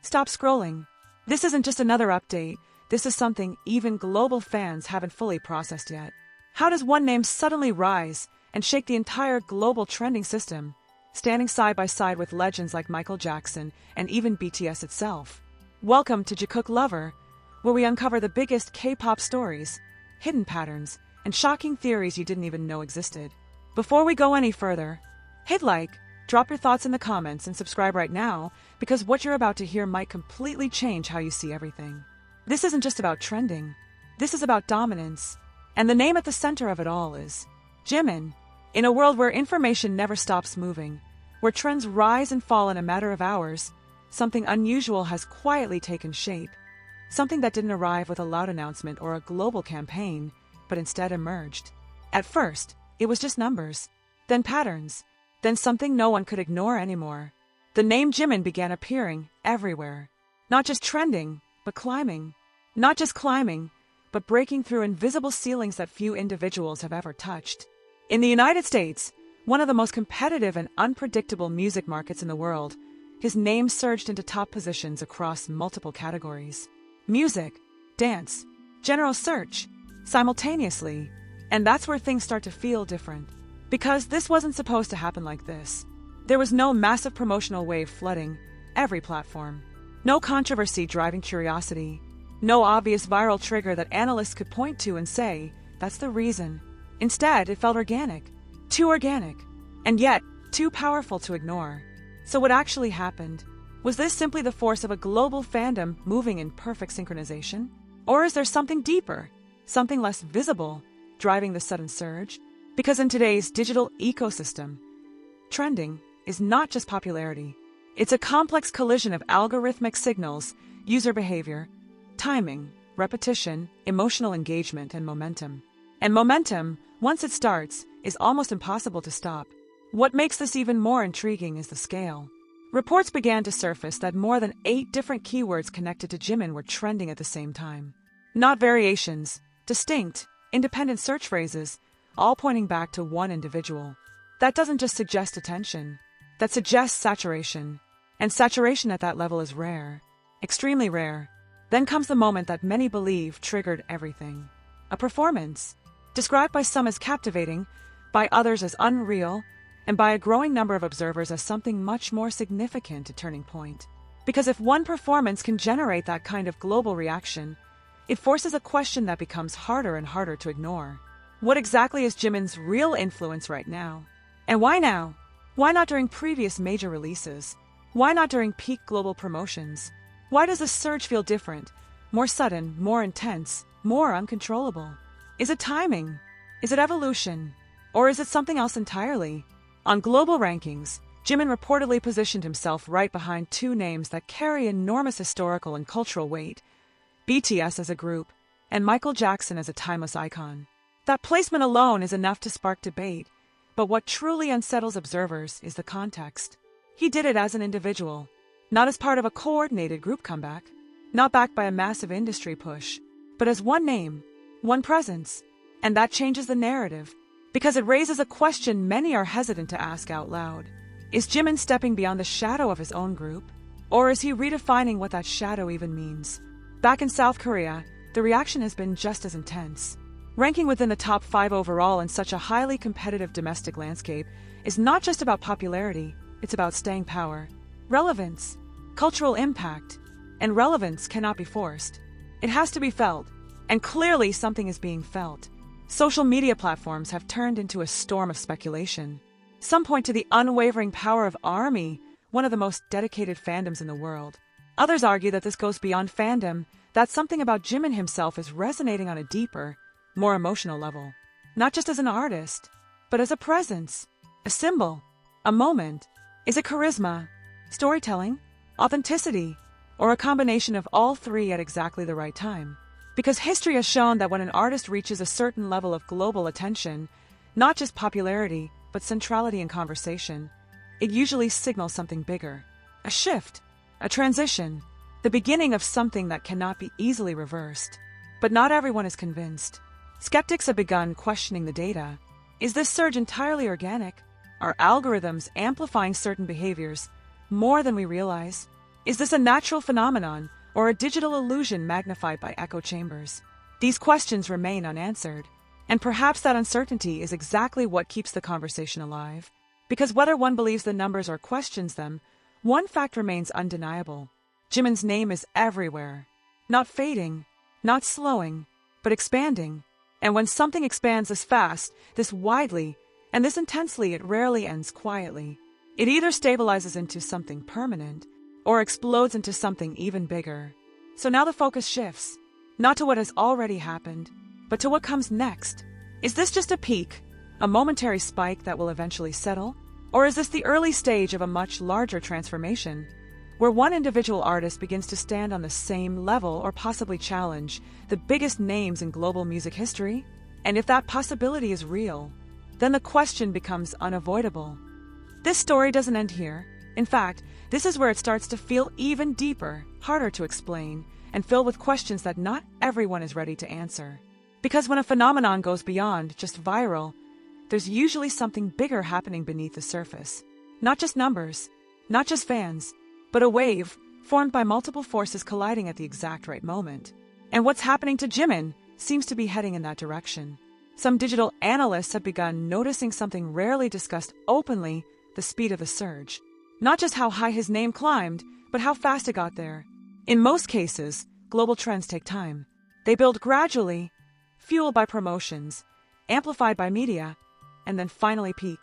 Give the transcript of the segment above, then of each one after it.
Stop scrolling. This isn't just another update, this is something even global fans haven't fully processed yet. How does one name suddenly rise and shake the entire global trending system, standing side by side with legends like Michael Jackson and even BTS itself? Welcome to Jikook Lover, where we uncover the biggest K-pop stories, hidden patterns, and shocking theories you didn't even know existed. Before we go any further, hit like, drop your thoughts in the comments, and subscribe right now, because what you're about to hear might completely change how you see everything. This isn't just about trending. This is about dominance. And the name at the center of it all is Jimin. In a world where information never stops moving, where trends rise and fall in a matter of hours, something unusual has quietly taken shape. Something that didn't arrive with a loud announcement or a global campaign, but instead emerged. At first, it was just numbers, then patterns, then something no one could ignore anymore. The name Jimin began appearing everywhere. Not just trending, but climbing. Not just climbing, but breaking through invisible ceilings that few individuals have ever touched. In the United States, one of the most competitive and unpredictable music markets in the world, his name surged into top positions across multiple categories. Music, dance, general search, simultaneously. And that's where things start to feel different. Because this wasn't supposed to happen like this. There was no massive promotional wave flooding every platform. No controversy driving curiosity. No obvious viral trigger that analysts could point to and say, that's the reason. Instead, it felt organic. Too organic. And yet, too powerful to ignore. So what actually happened? Was this simply the force of a global fandom moving in perfect synchronization? Or is there something deeper, something less visible, driving the sudden surge? Because in today's digital ecosystem, trending is not just popularity. It's a complex collision of algorithmic signals, user behavior, timing, repetition, emotional engagement, and momentum. And momentum, once it starts, is almost impossible to stop. What makes this even more intriguing is the scale. Reports began to surface that more than 8 different keywords connected to Jimin were trending at the same time. Not variations, distinct, independent search phrases, all pointing back to one individual. That doesn't just suggest attention. That suggests saturation. And saturation at that level is rare. Extremely rare. Then comes the moment that many believe triggered everything. A performance. Described by some as captivating, by others as unreal, and by a growing number of observers as something much more significant, a turning point. Because if one performance can generate that kind of global reaction, it forces a question that becomes harder and harder to ignore. What exactly is Jimin's real influence right now? And why now? Why not during previous major releases? Why not during peak global promotions? Why does the surge feel different, more sudden, more intense, more uncontrollable? Is it timing? Is it evolution? Or is it something else entirely? On global rankings, Jimin reportedly positioned himself right behind 2 names that carry enormous historical and cultural weight: BTS as a group, and Michael Jackson as a timeless icon. That placement alone is enough to spark debate, but what truly unsettles observers is the context. He did it as an individual, not as part of a coordinated group comeback, not backed by a massive industry push, but as one name, one presence. And that changes the narrative, because it raises a question many are hesitant to ask out loud. Is Jimin stepping beyond the shadow of his own group? Or is he redefining what that shadow even means? Back in South Korea, the reaction has been just as intense. Ranking within the top 5 overall in such a highly competitive domestic landscape is not just about popularity, it's about staying power, relevance, cultural impact. And relevance cannot be forced. It has to be felt, and clearly something is being felt. Social media platforms have turned into a storm of speculation. Some point to the unwavering power of ARMY, one of the most dedicated fandoms in the world. Others argue that this goes beyond fandom, that something about Jimin himself is resonating on a deeper, more emotional level. Not just as an artist, but as a presence, a symbol, a moment. Is it charisma, storytelling, authenticity, or a combination of all 3 at exactly the right time? Because history has shown that when an artist reaches a certain level of global attention, not just popularity, but centrality in conversation, it usually signals something bigger. A shift, a transition, the beginning of something that cannot be easily reversed. But not everyone is convinced. Skeptics have begun questioning the data. Is this surge entirely organic? Are algorithms amplifying certain behaviors more than we realize? Is this a natural phenomenon or a digital illusion magnified by echo chambers? These questions remain unanswered, and perhaps that uncertainty is exactly what keeps the conversation alive. Because whether one believes the numbers or questions them, one fact remains undeniable. Jimin's name is everywhere. Not fading, not slowing, but expanding. And when something expands this fast, this widely, and this intensely, it rarely ends quietly. It either stabilizes into something permanent, or explodes into something even bigger. So now the focus shifts, not to what has already happened, but to what comes next. Is this just a peak, a momentary spike that will eventually settle? Or is this the early stage of a much larger transformation, where one individual artist begins to stand on the same level or possibly challenge the biggest names in global music history? And if that possibility is real, then the question becomes unavoidable. This story doesn't end here. In fact, this is where it starts to feel even deeper, harder to explain, and filled with questions that not everyone is ready to answer. Because when a phenomenon goes beyond just viral, there's usually something bigger happening beneath the surface. Not just numbers, not just fans, but a wave formed by multiple forces colliding at the exact right moment. And what's happening to Jimin seems to be heading in that direction. Some digital analysts have begun noticing something rarely discussed openly: the speed of the surge. Not just how high his name climbed, but how fast it got there. In most cases, global trends take time. They build gradually, fueled by promotions, amplified by media, and then finally peak.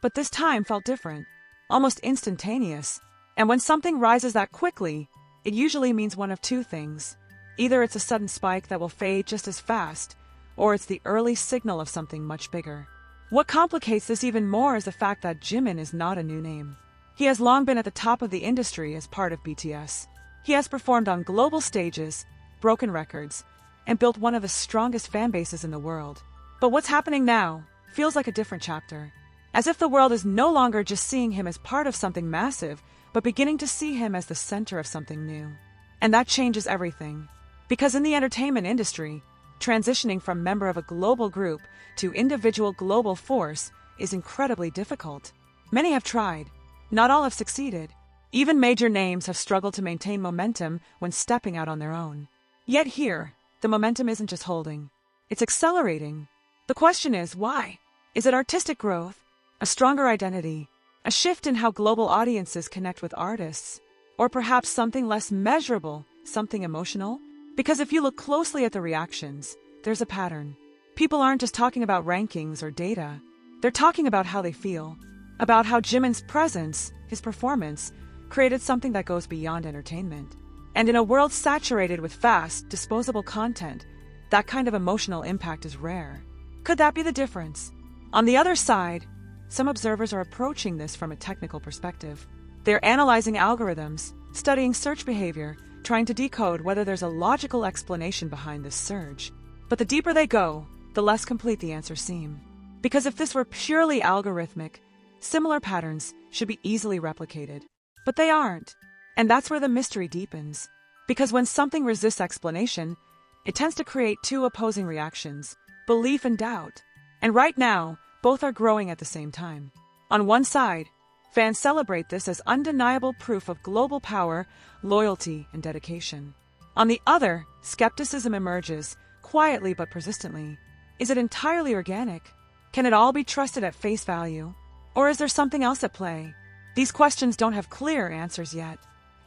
But this time felt different, almost instantaneous. And when something rises that quickly, it usually means one of two things. Either it's a sudden spike that will fade just as fast, or it's the early signal of something much bigger. What complicates this even more is the fact that Jimin is not a new name. He has long been at the top of the industry as part of BTS. He has performed on global stages, broken records, and built one of the strongest fan bases in the world. But what's happening now feels like a different chapter. As if the world is no longer just seeing him as part of something massive, but beginning to see him as the center of something new. And that changes everything. Because in the entertainment industry, transitioning from member of a global group to individual global force is incredibly difficult. Many have tried. Not all have succeeded. Even major names have struggled to maintain momentum when stepping out on their own. Yet here, the momentum isn't just holding. It's accelerating. The question is, why? Is it artistic growth? A stronger identity? A shift in how global audiences connect with artists? Or perhaps something less measurable, something emotional? Because if you look closely at the reactions, there's a pattern. People aren't just talking about rankings or data. They're talking about how they feel, about how Jimin's presence, his performance, created something that goes beyond entertainment. And in a world saturated with fast, disposable content, that kind of emotional impact is rare. Could that be the difference? On the other side, some observers are approaching this from a technical perspective. They're analyzing algorithms, studying search behavior, trying to decode whether there's a logical explanation behind this surge. But the deeper they go, the less complete the answers seem. Because if this were purely algorithmic, similar patterns should be easily replicated. But they aren't. And that's where the mystery deepens. Because when something resists explanation, it tends to create two opposing reactions: belief and doubt. And right now, both are growing at the same time. On one side, fans celebrate this as undeniable proof of global power, loyalty, and dedication. On the other, skepticism emerges, quietly but persistently. Is it entirely organic? Can it all be trusted at face value? Or is there something else at play? These questions don't have clear answers yet.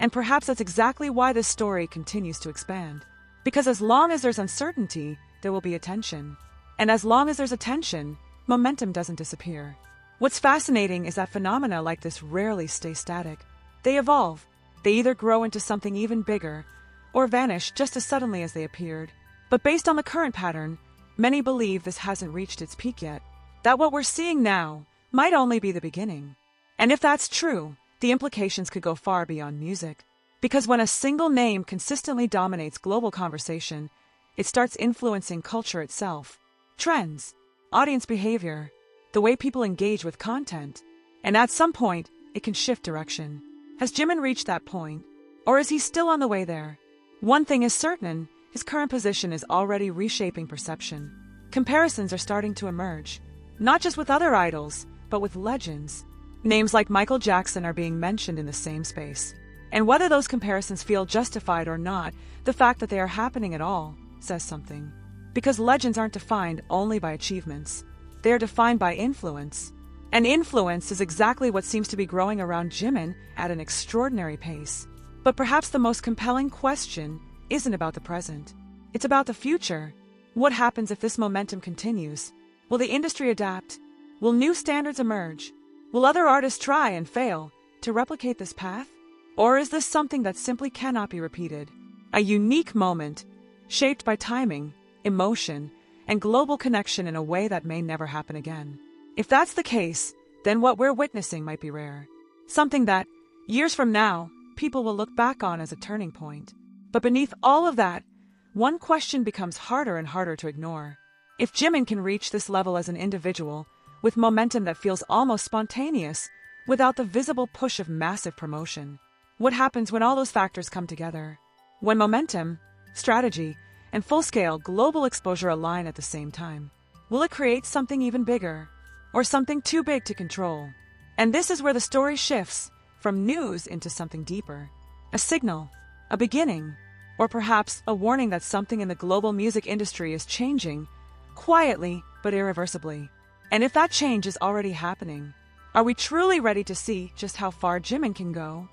And perhaps that's exactly why this story continues to expand. Because as long as there's uncertainty, there will be attention. And as long as there's attention, momentum doesn't disappear. What's fascinating is that phenomena like this rarely stay static. They evolve. They either grow into something even bigger, or vanish just as suddenly as they appeared. But based on the current pattern, many believe this hasn't reached its peak yet. That what we're seeing now might only be the beginning. And if that's true, the implications could go far beyond music. Because when a single name consistently dominates global conversation, it starts influencing culture itself. Trends, audience behavior, the way people engage with content. And at some point, it can shift direction. Has Jimin reached that point? Or is he still on the way there? One thing is certain, his current position is already reshaping perception. Comparisons are starting to emerge, not just with other idols, but with legends. Names like Michael Jackson are being mentioned in the same space. And whether those comparisons feel justified or not, the fact that they are happening at all says something. Because legends aren't defined only by achievements. They are defined by influence. And influence is exactly what seems to be growing around Jimin at an extraordinary pace. But perhaps the most compelling question isn't about the present. It's about the future. What happens if this momentum continues? Will the industry adapt? Will new standards emerge? Will other artists try and fail to replicate this path? Or is this something that simply cannot be repeated? A unique moment, shaped by timing, emotion, and global connection in a way that may never happen again. If that's the case, then what we're witnessing might be rare. Something that, years from now, people will look back on as a turning point. But beneath all of that, one question becomes harder and harder to ignore. If Jimin can reach this level as an individual, with momentum that feels almost spontaneous, without the visible push of massive promotion, what happens when all those factors come together? When momentum, strategy, and full-scale global exposure align at the same time, will it create something even bigger? Or something too big to control? And this is where the story shifts from news into something deeper. A signal, a beginning, or perhaps a warning that something in the global music industry is changing, quietly but irreversibly. And if that change is already happening, are we truly ready to see just how far Jimin can go?